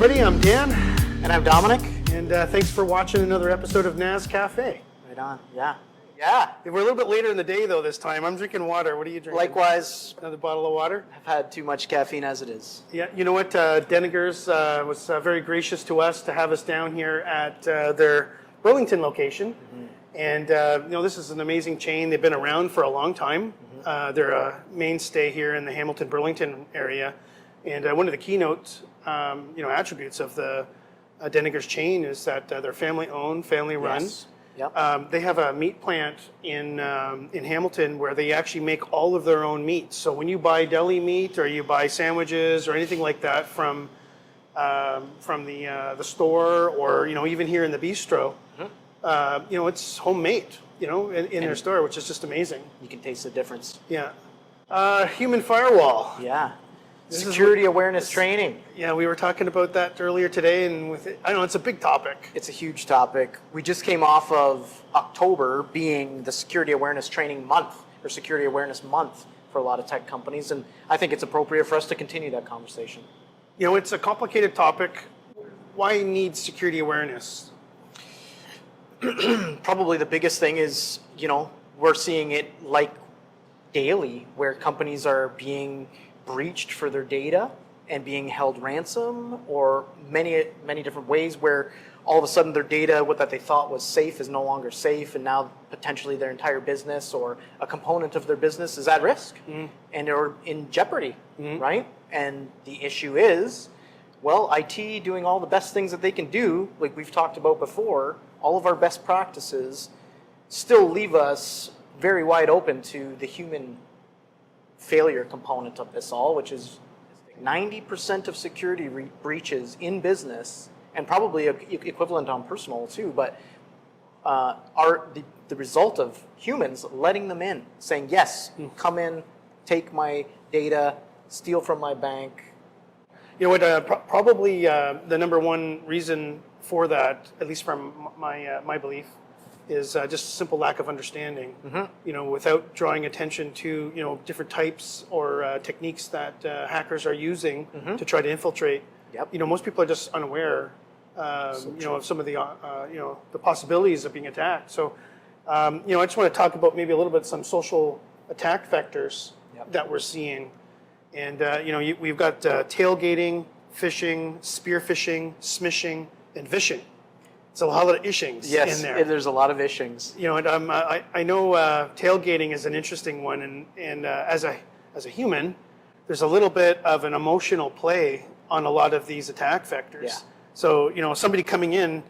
everybody, I'm Dan. And I'm Dominic. And thanks for watching another episode of NAS Café. Right on, yeah. Yeah. We're a little bit later in the day though this time. I'm drinking water. What are you drinking? Likewise, Another bottle of water? I've had too much caffeine as it is. Yeah, you know what? Denninger's was very gracious to us to have us down here at their Burlington location. Mm-hmm. And this is an amazing chain. They've been around for a long time. Mm-hmm. They're a mainstay here in the Hamilton-Burlington area. And one of the keynote attributes of the Denninger's chain is that they're family-owned, family-run. Yes. Yep. They have a meat plant in Hamilton where they actually make all of their own meats. So when you buy deli meat or you buy sandwiches or anything like that from the store or even here in the Bistro, mm-hmm. It's homemade. In their store, which is just amazing. You can taste the difference. Yeah. Human firewall. Yeah. Security awareness training. Yeah, we were talking about that earlier today, and I know it's a big topic. It's a huge topic. We just came off of October being the Security Awareness Training Month, or Security Awareness Month for a lot of tech companies, and I think it's appropriate for us to continue that conversation. It's a complicated topic. Why need security awareness? Probably the biggest thing is, we're seeing it like daily, where companies are being breached for their data and being held ransom, or many different ways where all of a sudden their data, what that they thought was safe, is no longer safe, and now potentially their entire business or a component of their business is at risk and or in jeopardy, right? And the issue is, IT doing all the best things that they can do, like we've talked about before, all of our best practices still leave us very wide open to the human failure component of this all, which is 90% of security breaches in business, and probably equivalent on personal too, but are the result of humans letting them in, saying, yes, come in, take my data, steal from my bank. Probably the number one reason for that, at least from my belief, is just simple lack of understanding. Mm-hmm. Without drawing attention to different types or techniques that hackers are using to try to infiltrate. Yep. Most people are just unaware, of some of the the possibilities of being attacked. So, I just want to talk about maybe a little bit some social attack vectors that we're seeing, and we've got tailgating, phishing, spear phishing, smishing, and vishing. It's a lot of ishings in there. Yes, there's a lot of ishings. And I know tailgating is an interesting one, and as a human, there's a little bit of an emotional play on a lot of these attack vectors. Yeah. So somebody coming in,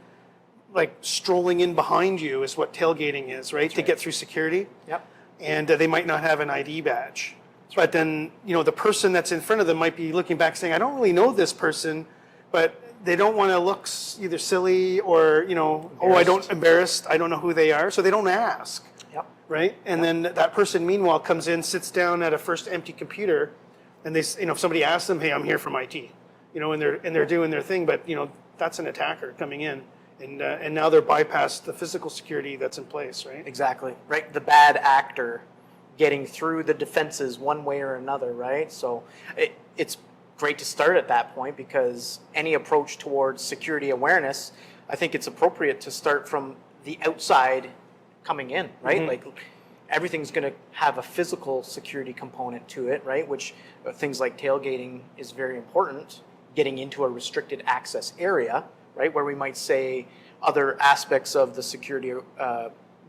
like strolling in behind you, is what tailgating is, right? To get through security. Yep. And they might not have an ID badge, but then the person that's in front of them might be looking back, saying, "I don't really know this person," but they don't want to look either silly or, embarrassed. I don't know who they are. So they don't ask. Yep. Right? And then that person, meanwhile, comes in, sits down at a first empty computer, and if somebody asks them, "Hey, I'm here from IT," and they're doing their thing, but, that's an attacker coming in. And now they're bypassed the physical security that's in place, right? Exactly. Right. The bad actor getting through the defenses one way or another, right? So it's great to start at that point, because any approach towards security awareness, I think it's appropriate to start from the outside coming in, right? Mm-hmm. Like everything's going to have a physical security component to it, right? Which things like tailgating is very important, getting into a restricted access area, right? Where we might say other aspects of the security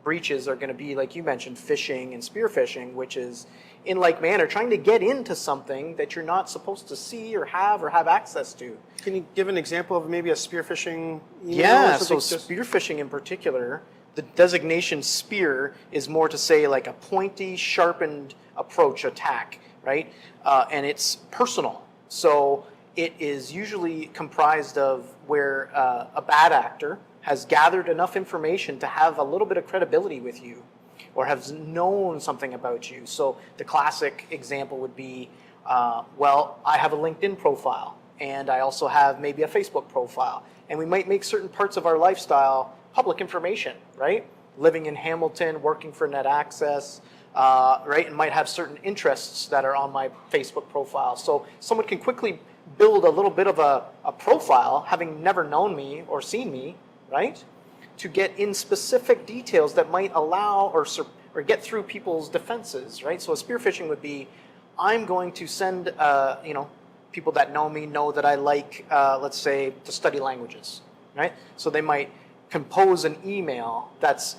breaches are going to be, like you mentioned, phishing and spear phishing, which is in like manner trying to get into something that you're not supposed to see or have access to. Can you give an example of maybe a spear phishing email? Yeah, so spear phishing in particular, the designation spear is more to say like a pointy, sharpened approach attack, right? And it's personal. So it is usually comprised of where a bad actor has gathered enough information to have a little bit of credibility with you, or has known something about you. So the classic example would be, I have a LinkedIn profile, and I also have maybe a Facebook profile, and we might make certain parts of our lifestyle public information, right? Living in Hamilton, working for NetAccess, right? And might have certain interests that are on my Facebook profile. So someone can quickly build a little bit of a profile, having never known me or seen me, right? To get in specific details that might allow or get through people's defenses, right? So a spear phishing would be, I'm going to send, people that know me know that I like, let's say, to study languages, right? So they might compose an email that's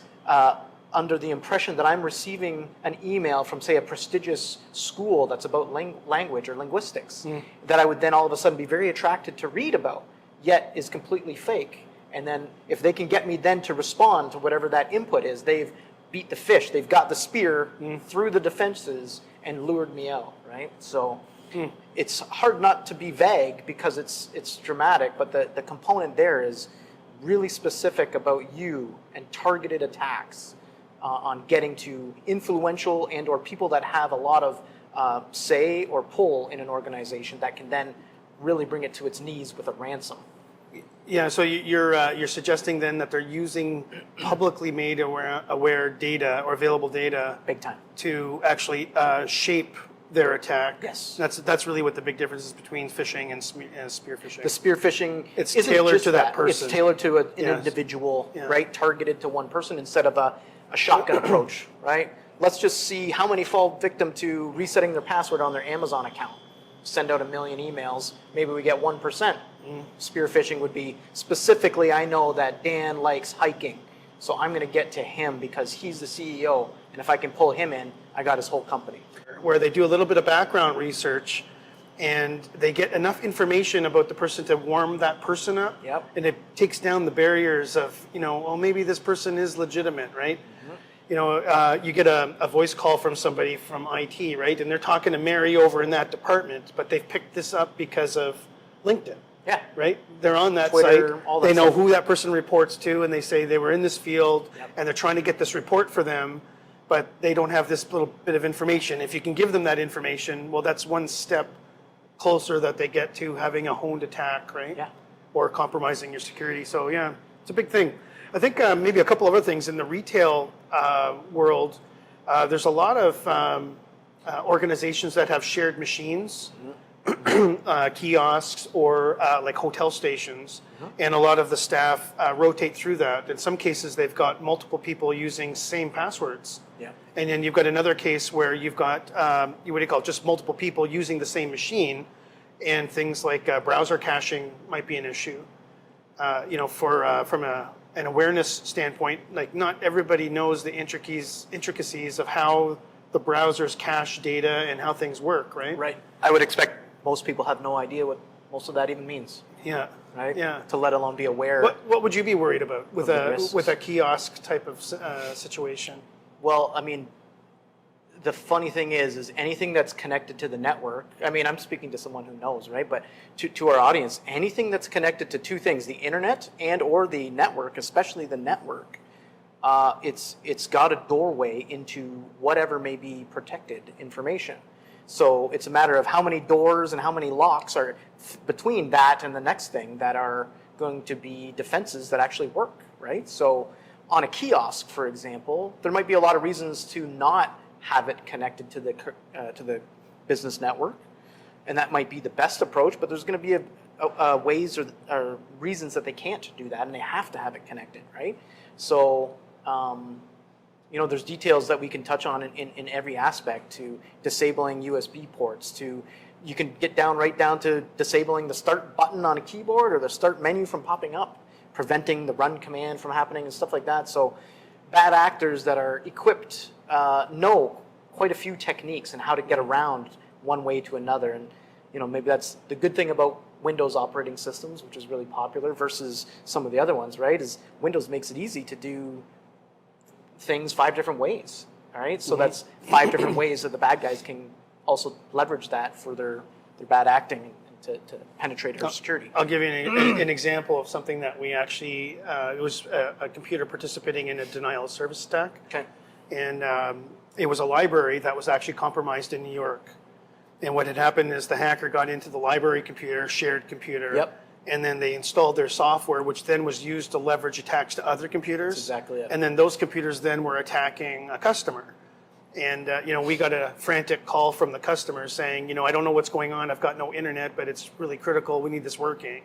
under the impression that I'm receiving an email from, say, a prestigious school that's about language or linguistics, that I would then all of a sudden be very attracted to read about, yet is completely fake. And then if they can get me then to respond to whatever that input is, they've beat the fish, they've got the spear through the defenses and lured me out, right? So it's hard not to be vague because it's dramatic, but the component there is really specific about you and targeted attacks on getting to influential and or people that have a lot of say or pull in an organization that can then really bring it to its knees with a ransom. Yeah, so you're suggesting then that they're using publicly made aware data or available data Big time. to actually shape their attack. Yes. That's really what the big difference is between phishing and spear phishing. The spear phishing It's isn't tailored just to that person. It's tailored to an Yes. individual, Yeah. right? Targeted to one person instead of a shotgun approach, right? Let's just see how many fall victim to resetting their password on their Amazon account. Send out 1 million emails, maybe we get 1%. Spear phishing would be specifically, I know that Dan likes hiking, so I'm going to get to him because he's the CEO, and if I can pull him in, I got his whole company. Where they do a little bit of background research and they get enough information about the person to warm that person up. Yep. And it takes down the barriers of, well, maybe this person is legitimate, right? You get a voice call from somebody from IT, right? And they're talking to Mary over in that department, but they've picked this up because of LinkedIn. Yeah. Right? They're on that Twitter, site. all that They know stuff. who that person reports to, and they say they were in this field, Yep. and they're trying to get this report for them, but they don't have this little bit of information. If you can give them that information, well, that's one step closer that they get to having a honed attack, right? Yeah. Or compromising your security. So yeah, it's a big thing. I think maybe a couple other things in the retail world. There's a lot of organizations that have shared machines. Kiosks or like hotel stations, and a lot of the staff rotate through that. In some cases, they've got multiple people using same passwords. Yeah. And then you've got another case where you've got what do you call it, just multiple people using the same machine, and things like browser caching might be an issue. From an awareness standpoint, like not everybody knows the intricacies of how the browsers cache data and how things work, right? Right. I would expect most people have no idea what most of that even means, Yeah. right? Yeah. To let alone be aware. What would you be worried about with the risks. a kiosk type of situation? Well, I mean, the funny thing is anything that's connected to the network, I mean, I'm speaking to someone who knows, right? But to our audience, anything that's connected to two things, the internet and or the network, especially the network, it's got a doorway into whatever may be protected information. So it's a matter of how many doors and how many locks are between that and the next thing that are going to be defenses that actually work, right? So on a kiosk, for example, there might be a lot of reasons to not have it connected to the business network, and that might be the best approach. But there's going to be ways or reasons that they can't do that, and they have to have it connected, right? So there's details that we can touch on in every aspect, to disabling USB ports, to you can get right down to disabling the start button on a keyboard or the start menu from popping up, preventing the run command from happening and stuff like that. So bad actors that are equipped know quite a few techniques and how to get around one way to another. And maybe that's the good thing about Windows operating systems, which is really popular, versus some of the other ones, right? Is Windows makes it easy to do things 5 different ways. All right, so that's 5 different ways that the bad guys can also leverage that for their bad acting and to penetrate our security. I'll give you an example of something that we actually, it was a computer participating in a denial of service attack. Okay. And it was a library that was actually compromised in New York. And what had happened is the hacker got into the library computer, shared computer, Yep. and then they installed their software, which then was used to leverage attacks to other computers. That's exactly it. And then those computers then were attacking a customer. And we got a frantic call from the customer saying, I don't know what's going on. I've got no internet, but it's really critical. We need this working.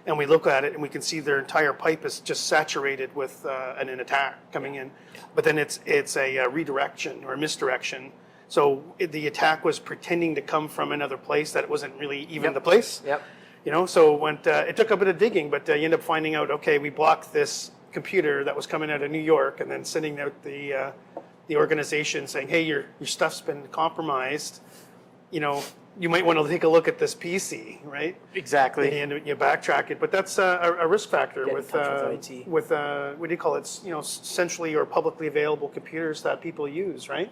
And we look at it and we can see their entire pipe is just saturated with an attack coming in. But then it's a redirection or a misdirection. So the attack was pretending to come from another place that it wasn't really even the place. Yep. So it took a bit of digging, but you end up finding out, okay, we blocked this computer that was coming out of New York, and then sending out the organization saying, hey, your stuff's been compromised. You might want to take a look at this PC, right? Exactly. And you backtrack it, but that's a risk factor Get in with touch with IT. with what do you call it? Centrally or publicly available computers that people use, right?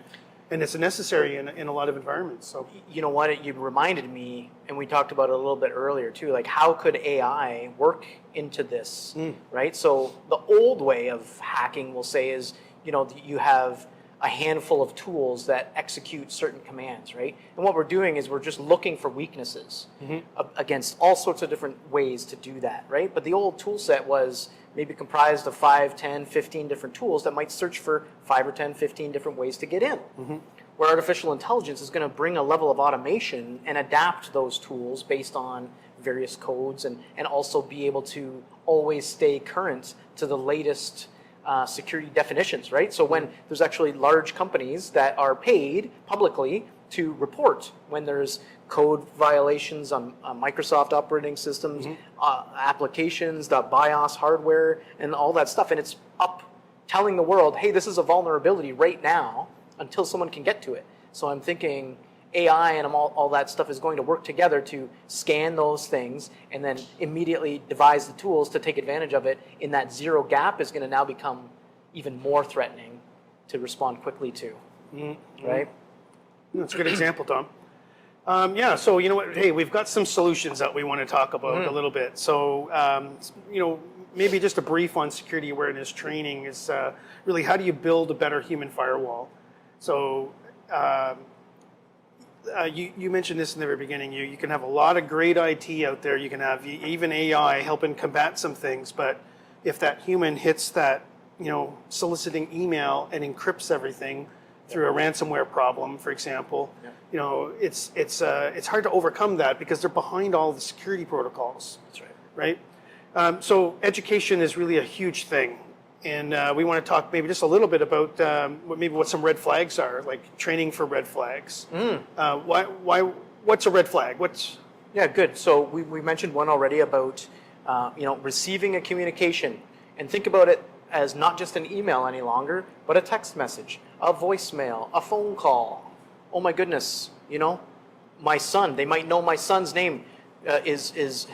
And it's necessary in a lot of environments. So You know what? You reminded me, and we talked about it a little bit earlier too, like how could AI work into this, right? So the old way of hacking, we'll say, is, you have a handful of tools that execute certain commands, right? And what we're doing is we're just looking for weaknesses against all sorts of different ways to do that, right? But the old tool set was maybe comprised of 5, 10, 15 different tools that might search for 5 or 10, 15 different ways to get in. Where artificial intelligence is going to bring a level of automation and adapt those tools based on various codes and also be able to always stay current to the latest security definitions, right? So when there's actually large companies that are paid publicly to report when there's code violations on Microsoft operating systems, applications, the BIOS hardware, and all that stuff, and it's up telling the world, hey, this is a vulnerability right now until someone can get to it. So I'm thinking AI and all that stuff is going to work together to scan those things and then immediately devise the tools to take advantage of it. In that zero gap is going to now become even more threatening to respond quickly to, right? that's a good example, Tom. So you know what? Hey, we've got some solutions that we want to talk about a little bit. So maybe just a brief on security awareness training is really how do you build a better human firewall? So you mentioned this in the very beginning. You can have a lot of great IT out there. You can have even AI helping combat some things, but if that human hits that soliciting email and encrypts everything through a ransomware problem, for example, it's hard to overcome that because they're behind all the security protocols. That's right. Right? So education is really a huge thing. And we want to talk maybe just a little bit about what some red flags are, like training for red flags. What's a red flag? Yeah, good. So we mentioned one already about receiving a communication, and think about it as not just an email any longer, but a text message, a voicemail, a phone call. Oh my goodness, my son. They might know my son's name is his.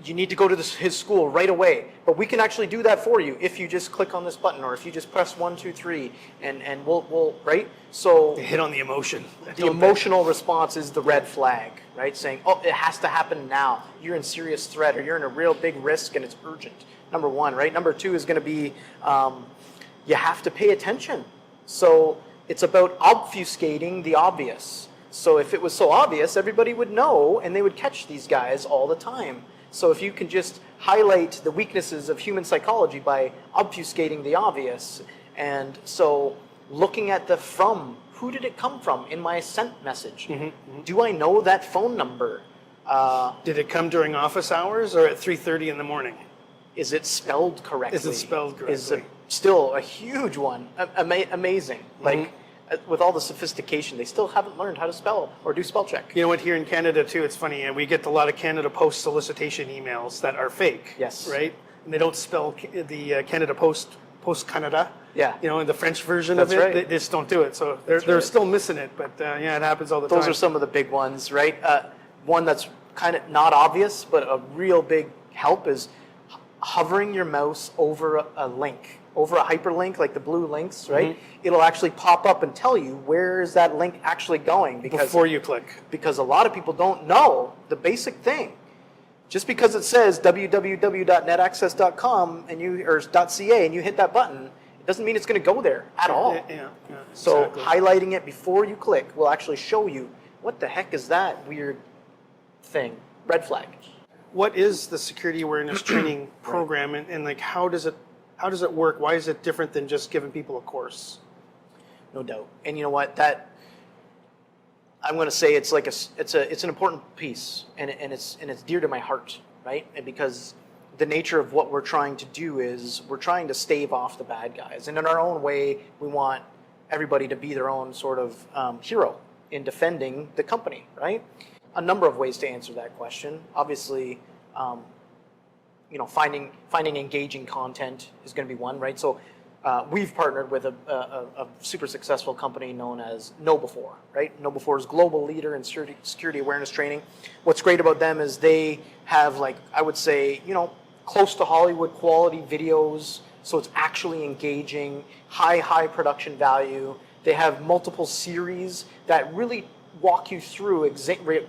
You need to go to his school right away. But we can actually do that for you if you just click on this button, or if you just press 1, 2, 3, and we'll right? So They hit on the emotion. the emotional response is the red flag, right? Saying, oh, it has to happen now. You're in serious threat, or you're in a real big risk and it's urgent. Number one, right? Number two is going to be you have to pay attention. So it's about obfuscating the obvious. So if it was so obvious, everybody would know and they would catch these guys all the time. So if you can just highlight the weaknesses of human psychology by obfuscating the obvious, and so looking at who did it come from in my sent message? Do I know that phone number? Did it come during office hours or at 3:30 in the morning? Is it spelled correctly? Is it spelled correctly? Is it still a huge one? Amazing. Like, with all the sophistication, they still haven't learned how to spell or do spell check. You know what, here in Canada too, it's funny, we get a lot of Canada Post solicitation emails that are fake. Yes. Right? And they don't spell the Canada Post Canada. Yeah. In the French version That's of it, right. they just don't do it. So they're right. still missing it, but it happens all the time. Those are some of the big ones, right? One that's kind of not obvious, but a real big help is hovering your mouse over a link, over a hyperlink, like the blue links, right? It'll actually pop up and tell you where is that link actually going, before you click. Because a lot of people don't know the basic thing. Just because it says www.netaccess.com or .ca and you hit that button, it doesn't mean it's going to go there at all. Yeah, So exactly. highlighting it before you click will actually show you what the heck is that weird thing, red flag. What is the security awareness training program, and like how does it work? Why is it different than just giving people a course? no doubt. And you know what? That I'm going to say it's like it's an important piece, and it's dear to my heart, right? And because the nature of what we're trying to do is we're trying to stave off the bad guys, and in our own way, we want everybody to be their own sort of hero in defending the company, right? A number of ways to answer that question. Obviously, finding engaging content is going to be one, right? So we've partnered with a super successful company known as KnowBe4, right? KnowBe4 is global leader in security awareness training. What's great about them is they have, like, I would say, close to Hollywood quality videos, so it's actually engaging, high production value. They have multiple series that really walk you through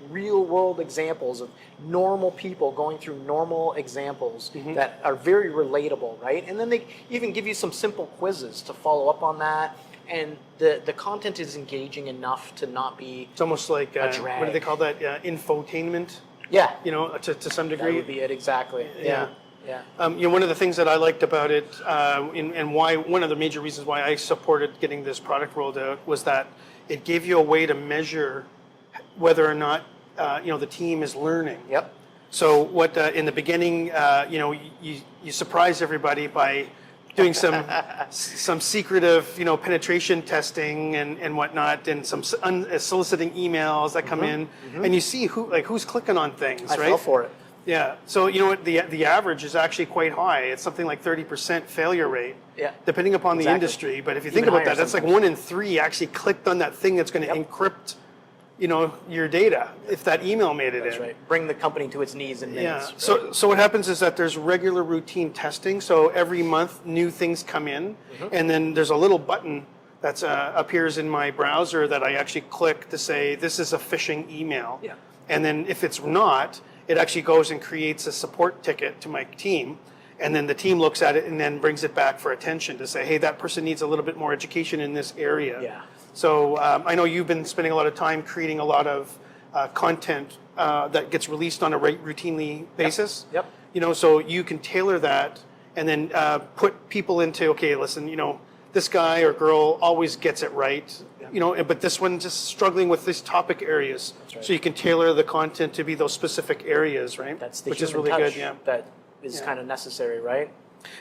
real world examples of normal people going through normal examples that are very relatable, right? And then they even give you some simple quizzes to follow up on that. And the content is engaging enough to not be It's almost like, a drag. what do they call that? Infotainment, Yeah, to some that degree. would be it, exactly. Yeah. One of the things that I liked about it, and why one of the major reasons why I supported getting this product rolled out was that it gave you a way to measure whether or not the team is learning. Yep. So what in the beginning, you surprise everybody by doing some secretive penetration testing and whatnot, and some soliciting emails that come in, and you see who's clicking on things. I right? fell for it. Yeah. So you know what, the average is actually quite high. It's something like 30% failure rate. Yeah. Depending upon the Exactly. industry, but if you Even think about higher that, that's like sometimes. 1 in 3 actually clicked on that thing that's going to encrypt, your data if that email made it That's in. right. Bring the company to its knees in minutes. Yeah. Right? So what happens is that there's regular routine testing. So every month new things come in, and then there's a little button that appears in my browser that I actually click to say this is a phishing email. Yeah. And then if it's not, it actually goes and creates a support ticket to my team. And then the team looks at it and then brings it back for attention to say, hey, that person needs a little bit more education in this area. Yeah. So I know you've been spending a lot of time creating a lot of content that gets released on a routinely basis. Yep. So you can tailor that and then put people into, okay, listen, this guy or girl always gets it right. But this one just struggling with these topic areas. right. So you can tailor the content to be those specific areas, right? That's the which is human really touch good. Yeah. that is kind of necessary, right?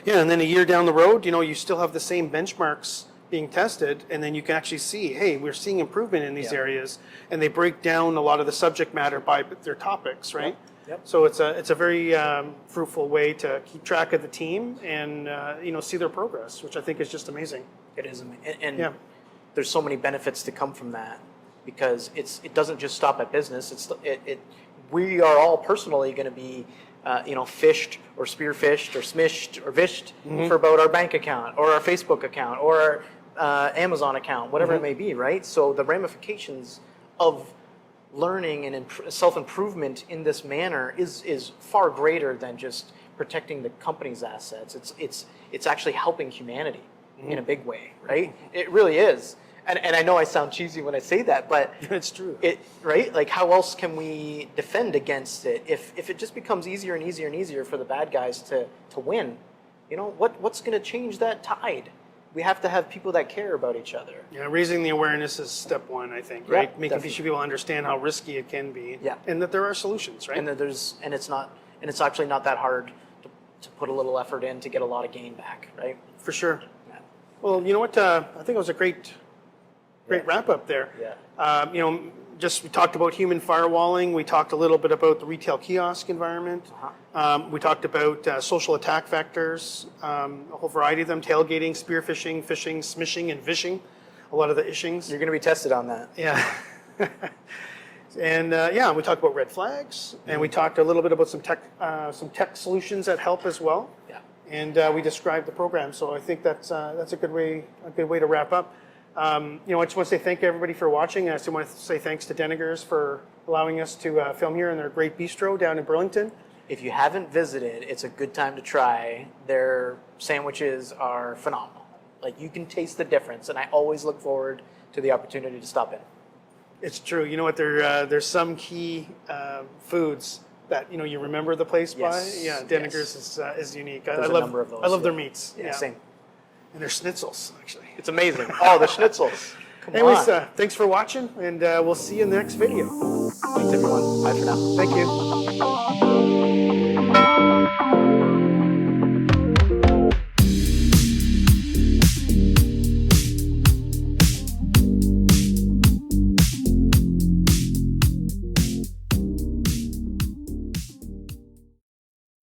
Yeah, and then a year down the road, you still have the same benchmarks being tested, and then you can actually see, hey, we're seeing improvement in these Yeah. areas, and they break down a lot of the subject matter by their topics, right? Yep. So it's a very fruitful way to keep track of the team and see their progress, which I think is just amazing. It is, and Yeah. there's so many benefits to come from that because it doesn't just stop at business. We are all personally going to be fished or spearfished or smished or vished for about our bank account or our Facebook account or our Amazon account, whatever it may be, right? So the ramifications of learning and self-improvement in this manner is far greater than just protecting the company's assets. It's actually helping humanity in a big way, right? It really is. And I know I sound cheesy when I say that, but It's true. right? Like, how else can we defend against it if it just becomes easier and easier and easier for the bad guys to win? What's going to change that tide? We have to have people that care about each other. Yeah, raising the awareness is step one, I think, Yeah, right? Making definitely. sure people understand how risky it can be, Yeah. and that there are solutions, right? And that it's actually not that hard to put a little effort in to get a lot of gain back, right? For sure. Yeah. Well, you know what? I think it was a great wrap up there. Yeah. Just we talked about human firewalling. We talked a little bit about the retail kiosk environment. We talked about social attack vectors, a whole variety of them: tailgating, spear phishing, smishing, and vishing. A lot of the ishings. You're going to be tested on that. Yeah. And we talked about red flags, and we talked a little bit about some tech solutions that help as well. Yeah. And we described the program. So I think that's a good way to wrap up. I just want to say thank you everybody for watching. I also want to say thanks to Deningers for allowing us to film here in their great bistro down in Burlington. If you haven't visited, it's a good time to try. Their sandwiches are phenomenal. Like, you can taste the difference, and I always look forward to the opportunity to stop in. It's true. You know what? There's some key foods that you remember the place Yes. by. Yeah, Deningers is unique. There's a number of those, I love their yeah. meats. Yeah, same. And their schnitzels actually. It's amazing. Oh, the schnitzels. Come Anyways, on. thanks for watching, and we'll see you in the next video. Thanks, everyone. Bye for now. Thank you.